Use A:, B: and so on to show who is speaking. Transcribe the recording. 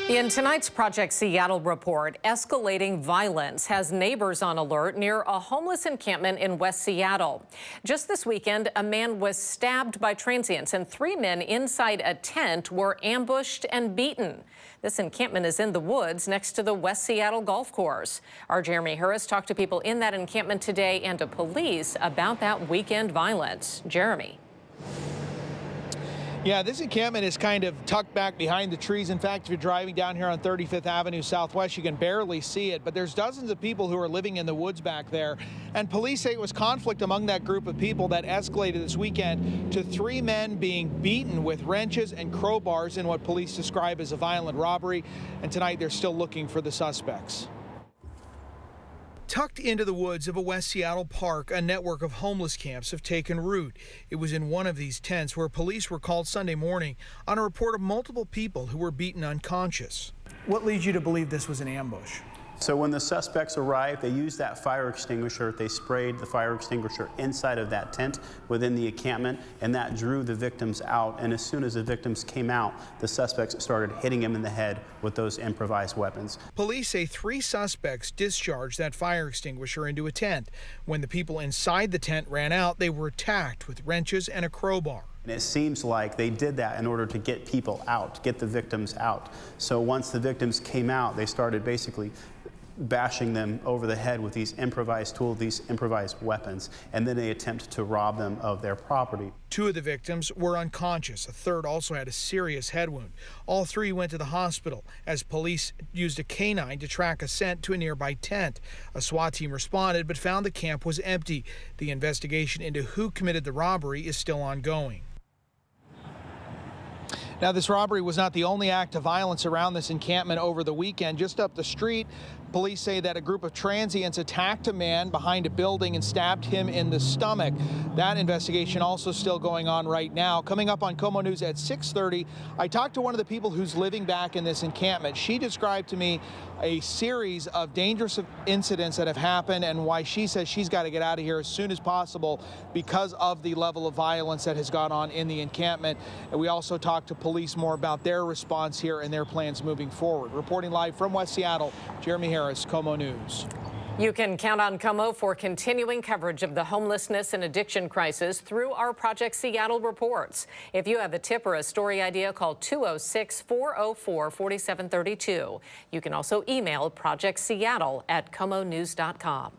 A: In tonight's Project Seattle report, escalating violence has neighbors on alert near a homeless encampment in West Seattle. Just this weekend, a man was stabbed by transients and 3 men inside a tent were ambushed and beaten. This encampment is in the woods next to the West Seattle Golf Course. Our Jeremy Harris talked to people in that encampment today and to police about that weekend violence. Jeremy.
B: Yeah, this encampment is kind of tucked back behind the trees. In fact, if you're driving down here on 35th Avenue Southwest, you can barely see it. But there's dozens of people who are living in the woods back there. And police say it was conflict among that group of people that escalated this weekend to 3 men being beaten with wrenches and crowbars in what police describe as a violent robbery. And tonight they're still looking for the suspects. Tucked into the woods of a West Seattle park, a network of homeless camps have taken root. It was in one of these tents where police were called Sunday morning on a report of multiple people who were beaten unconscious. What leads you to believe this was an ambush?
C: So when the suspects arrived, they used that fire extinguisher. They sprayed the fire extinguisher inside of that tent within the encampment, and that drew the victims out. And as soon as the victims came out, the suspects started hitting them in the head with those improvised weapons. Police say 3 suspects discharged that fire extinguisher into a tent. When the people inside the tent ran out, they were attacked with wrenches and a crowbar. And it seems like they did that in order to get people out, get the victims out. So once the victims came out, they started basically bashing them over the head with these improvised tools, these improvised weapons, and then they attempt to rob them of their property. 2 of the victims were unconscious. A third also had a serious head wound. All 3 went to the hospital as police used a canine to track a scent to a nearby tent. A SWAT team responded but found the camp was empty. The investigation into who committed the robbery is still ongoing. Now, this robbery was not the only act of violence around this encampment over the weekend. Just up the street, police say that a group of transients attacked a man behind a building and stabbed him in the stomach. That investigation also still going on right now. Coming up on KOMO News at 6:30, I talked to one of the people who's living back in this encampment. She described to me a series of dangerous incidents that have happened and why she says she's got to get out of here as soon as possible because of the level of violence that has gone on in the encampment. And we also talked to police more about their response here and their plans moving forward. Reporting live from West Seattle, Jeremy Harris, KOMO News.
A: You can count on KOMO for continuing coverage of the homelessness and addiction crisis through our Project Seattle reports. If you have a tip or a story idea, call 206-404-4732. You can also email projectseattle@komonews.com.